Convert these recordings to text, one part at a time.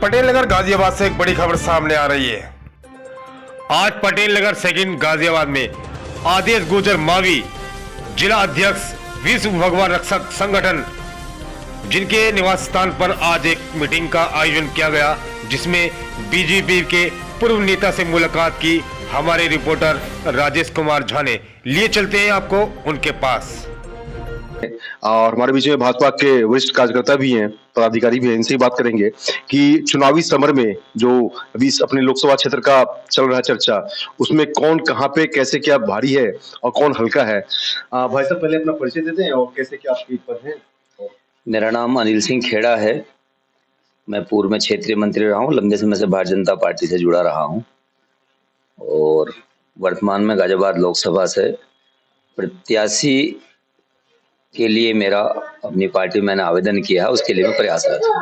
पटेल नगर गाजियाबाद से एक बड़ी खबर सामने आ रही है। आज पटेल नगर सेकंड गाजियाबाद में आदेश गुजर मावी जिला अध्यक्ष विश्व भगवान रक्षक संगठन जिनके निवास स्थान पर आज एक मीटिंग का आयोजन किया गया, जिसमें बीजेपी के पूर्व नेता से मुलाकात की हमारे रिपोर्टर राजेश कुमार झा ने। लिए चलते हैं आपको उनके पास। और हमारे बीच में भाजपा के वरिष्ठ कार्यकर्ता भी हैं, पदाधिकारी भी हैं। इनसे ही बात करेंगे कि चुनावी समर में जो अभी अपने लोकसभा क्षेत्र का चल रहा है चर्चा, उसमें कौन कहां पे कैसे क्या भारी है और कौन हल्का है। भाई साहब पहले अपना परिचय देते हैं और कैसे क्या आपकी पद है। मेरा नाम अनिल सिंह खेड़ा है। मैं पूर्व में क्षेत्रीय मंत्री रहा हूँ, लंबे समय से भारतीय जनता पार्टी से जुड़ा रहा हूँ और वर्तमान में गाजियाबाद लोकसभा से प्रत्याशी के लिए मेरा अपनी पार्टी मैंने आवेदन किया है, उसके लिए मैं प्रयासरत हूँ।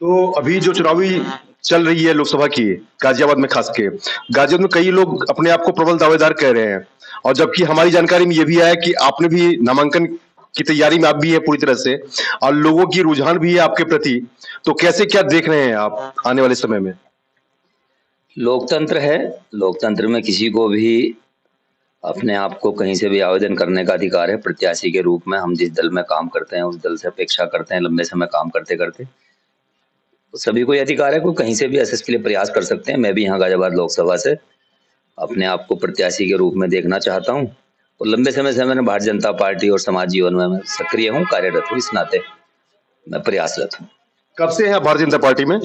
तो अभी जो चुनावी चल रही है लोकसभा की गाजियाबाद में, खास के गाजियाबाद में कई लोग अपने आप को प्रबल दावेदार कह रहे हैं, और जबकि हमारी जानकारी में यह भी आया कि आपने भी नामांकन की तैयारी में आप भी है पूरी तरह से, और लोगों की रुझान भी है आपके प्रति। तो कैसे क्या देख रहे हैं आप आने वाले समय में? लोकतंत्र है, लोकतंत्र में किसी को भी अपने आप को कहीं से भी आवेदन करने का अधिकार है। प्रत्याशी के रूप में हम जिस दल में काम करते हैं उस दल से अपेक्षा करते हैं, लंबे समय काम करते करते तो सभी को यह अधिकार है, कोई कहीं से भी एसएस के लिए प्रयास कर सकते हैं। मैं भी यहाँ गाजियाबाद लोकसभा से अपने आप को प्रत्याशी के रूप में देखना चाहता हूँ और लंबे समय से मैंने भारतीय जनता पार्टी और समाज जीवन में मैं सक्रिय हूँ, कार्यरत हूँ, इस नाते मैं प्रयासरत हूँ। कब से है भारतीय जनता पार्टी में?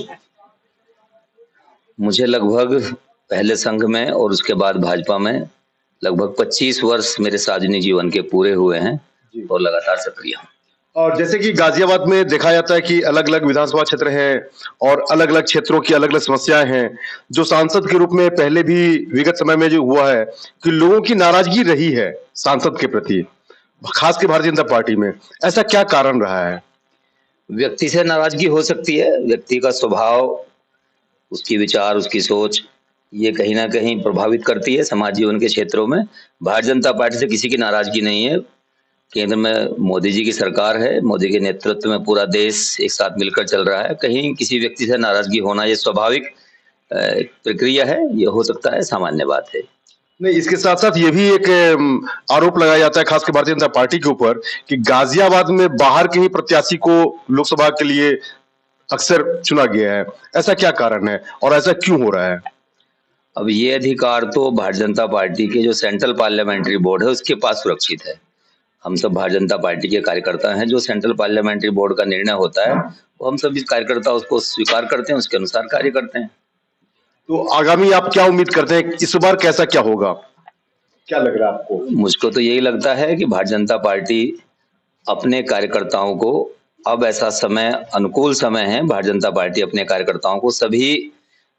मुझे लगभग पहले संघ में और उसके बाद भाजपा में लगभग 25 वर्ष मेरे सार्वजनिक जीवन के पूरे हुए हैं और लगातार सक्रिय हूँ। और जैसे कि गाजियाबाद में देखा जाता है कि अलग अलग विधानसभा क्षेत्र हैं और अलग अलग क्षेत्रों की अलग अलग समस्याएं हैं, जो सांसद के रूप में पहले भी विगत समय में जो हुआ है कि लोगों की नाराजगी रही है सांसद के प्रति, खास के भारतीय जनता पार्टी में, ऐसा क्या कारण रहा है? व्यक्ति से नाराजगी हो सकती है, व्यक्ति का स्वभाव, उसकी विचार, उसकी सोच, ये कहीं ना कहीं प्रभावित करती है समाज जीवन के क्षेत्रों में। भारतीय जनता पार्टी से किसी की नाराजगी नहीं है। केंद्र में मोदी जी की सरकार है, मोदी के नेतृत्व में पूरा देश एक साथ मिलकर चल रहा है। कहीं किसी व्यक्ति से नाराजगी होना ये स्वाभाविक प्रक्रिया है, ये हो सकता है, सामान्य बात है। नहीं, इसके साथ साथ ये भी एक आरोप लगाया जाता है खासकर भारतीय जनता पार्टी के ऊपर कि गाजियाबाद में बाहर के ही प्रत्याशी को लोकसभा के लिए अक्सर चुना गया है। ऐसा क्या कारण है और ऐसा क्यों हो रहा है? अब ये अधिकार तो भारतीय जनता पार्टी के जो सेंट्रल पार्लियामेंट्री बोर्ड है उसके पास सुरक्षित है। हम सब भारतीय जनता पार्टी के कार्यकर्ता हैं, जो सेंट्रल पार्लियामेंट्री बोर्ड का निर्णय होता है वो हम सभी कार्यकर्ता उसको स्वीकार करते हैं, उसके अनुसार कार्य करते हैं। तो आगामी आप क्या उम्मीद करते हैं, इस बार कैसा क्या होगा, क्या लग रहा है आपको? मुझको तो यही लगता है कि भारतीय जनता पार्टी अपने कार्यकर्ताओं को, अब ऐसा समय अनुकूल समय है, भारतीय जनता पार्टी अपने कार्यकर्ताओं को सभी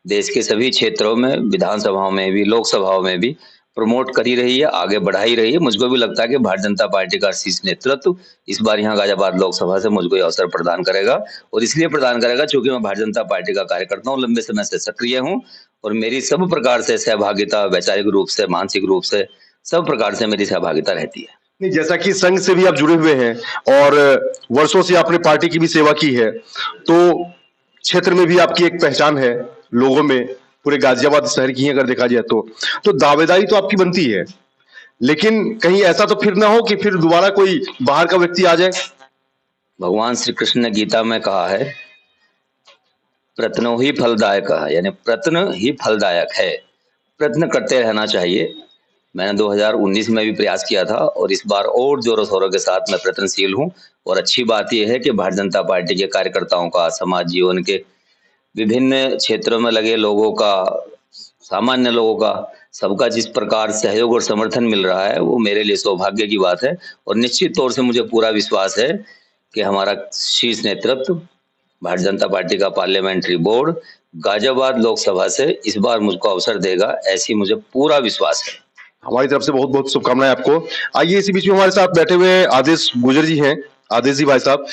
देश के सभी क्षेत्रों में, विधानसभाओं में भी, लोकसभाओं में भी प्रमोट कर ही रही है, आगे बढ़ा ही रही है। मुझको भी लगता है कि भारतीय जनता पार्टी का शीर्ष नेतृत्व इस बार यहाँ गाजियाबाद लोकसभा से मुझको ये अवसर प्रदान करेगा, और इसलिए प्रदान करेगा क्योंकि मैं भारतीय जनता पार्टी का कार्यकर्ता हूँ, लंबे समय से सक्रिय हूँ और मेरी सब प्रकार से सहभागिता, वैचारिक रूप से, मानसिक रूप से, सब प्रकार से मेरी सहभागिता रहती है। नहीं, जैसा कि संघ से भी आप जुड़े हुए हैं और वर्षों से आपने पार्टी की भी सेवा की है, तो क्षेत्र में भी आपकी एक पहचान है लोगों में, पूरे गाजियाबाद शहर की अगर देखा जाए तो दावेदारी तो आपकी बनती है, लेकिन कहीं ऐसा तो फिर ना हो कि फिर दोबारा कोई बाहर का व्यक्ति आ जाए। भगवान श्री कृष्ण ने गीता में कहा है, प्रत्नो ही फलदायक है, यानी प्रत्न ही फलदायक है, प्रयत्न करते रहना चाहिए। मैंने 2019 में भी प्रयास किया था और इस बार और जोरों शोरों के साथ मैं प्रयत्नशील हूँ। और अच्छी बात यह है कि भारतीय जनता पार्टी के कार्यकर्ताओं का, समाज जीवन के विभिन्न क्षेत्रों में लगे लोगों का, सामान्य लोगों का, सबका जिस प्रकार सहयोग और समर्थन मिल रहा है वो मेरे लिए सौभाग्य की बात है। और निश्चित तौर से मुझे पूरा विश्वास है कि हमारा शीर्ष नेतृत्व, भारतीय जनता पार्टी का पार्लियामेंट्री बोर्ड गाजियाबाद लोकसभा से इस बार मुझको अवसर देगा, ऐसी मुझे पूरा विश्वास है। हमारी तरफ से बहुत बहुत शुभकामनाएं आपको। आइए, इसी बीच में हमारे साथ बैठे हुए आदेश गुजर जी हैं। आदेश जी भाई साहब,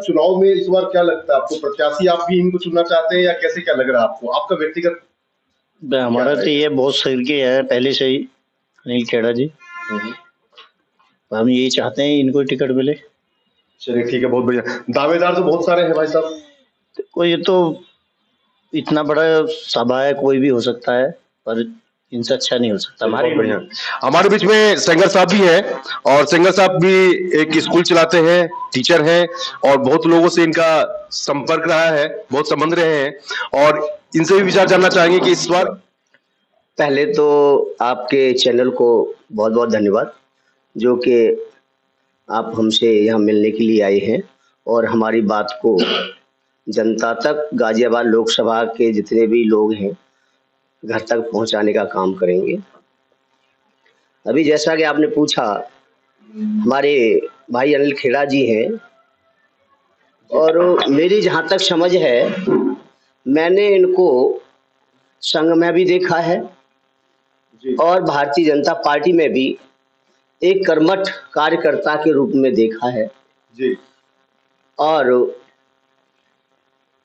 चुनाव में इस बार क्या लगता है आपको, प्रत्याशी आप भी इनको चुनना चाहते हैं या कैसे क्या लग रहा है आपको, आपका व्यक्तिगत? हमारा तो ये बहुत सही है पहले से ही, अनिल खेड़ा जी। हम यही चाहते हैं इनको टिकट मिले। चलिए ठीक है, बहुत बढ़िया। दावेदार तो बहुत सारे हैं भाई साहब। तो ये तो इतना बड़ा सभा है, कोई भी हो सकता है, पर इनसे अच्छा नहीं हो सकता बहुत बढ़िया। हमारे बीच में सेंगर साहब भी हैं और सेंगर साहब भी एक स्कूल चलाते हैं, टीचर हैं और बहुत लोगों से इनका संपर्क रहा है, बहुत संबंध रहे हैं और इनसे भी विचार जानना चाहेंगे कि इस बार पहले तो आपके चैनल को बहुत बहुत धन्यवाद, जो कि आप हमसे यहाँ मिलने के लिए आए हैं और हमारी बात को जनता तक, गाजियाबाद लोकसभा के जितने भी लोग हैं घर तक पहुंचाने का काम करेंगे। अभी जैसा कि आपने पूछा, हमारे भाई अनिल खेड़ा जी हैं और मेरी जहाँ तक समझ है, मैंने इनको संघ में भी देखा है और भारतीय जनता पार्टी में भी एक कर्मठ कार्यकर्ता के रूप में देखा है जी और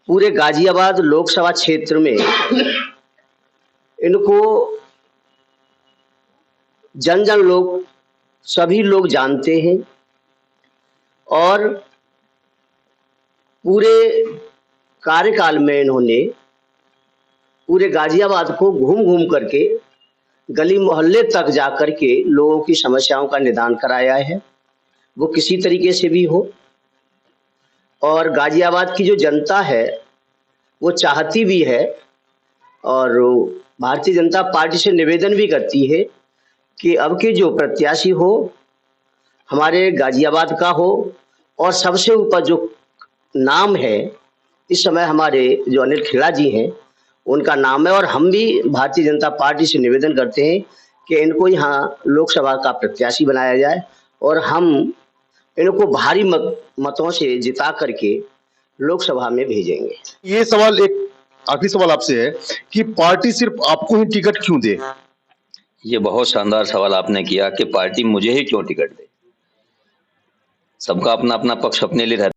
पूरे गाजियाबाद लोकसभा क्षेत्र में इनको जन जन लोग, सभी लोग जानते हैं और पूरे कार्यकाल में इन्होंने पूरे गाजियाबाद को घूम घूम करके गली मोहल्ले तक जा कर के लोगों की समस्याओं का निदान कराया है, वो किसी तरीके से भी हो। और गाजियाबाद की जो जनता है वो चाहती भी है और भारतीय जनता पार्टी से निवेदन भी करती है कि अब के जो प्रत्याशी हो हमारे गाजियाबाद का हो और सबसे ऊपर जो नाम है इस समय हमारे जो अनिल खेड़ा जी हैं उनका नाम है और हम भी भारतीय जनता पार्टी से निवेदन करते हैं कि इनको यहाँ लोकसभा का प्रत्याशी बनाया जाए और हम इनको भारी मतों से जिता करके लोकसभा में भेजेंगे। ये सवाल, एक आखिरी सवाल आपसे है कि पार्टी सिर्फ आपको ही टिकट क्यों दे? ये बहुत शानदार सवाल आपने किया कि पार्टी मुझे ही क्यों टिकट दे। सबका अपना अपना पक्ष अपने लिए रहता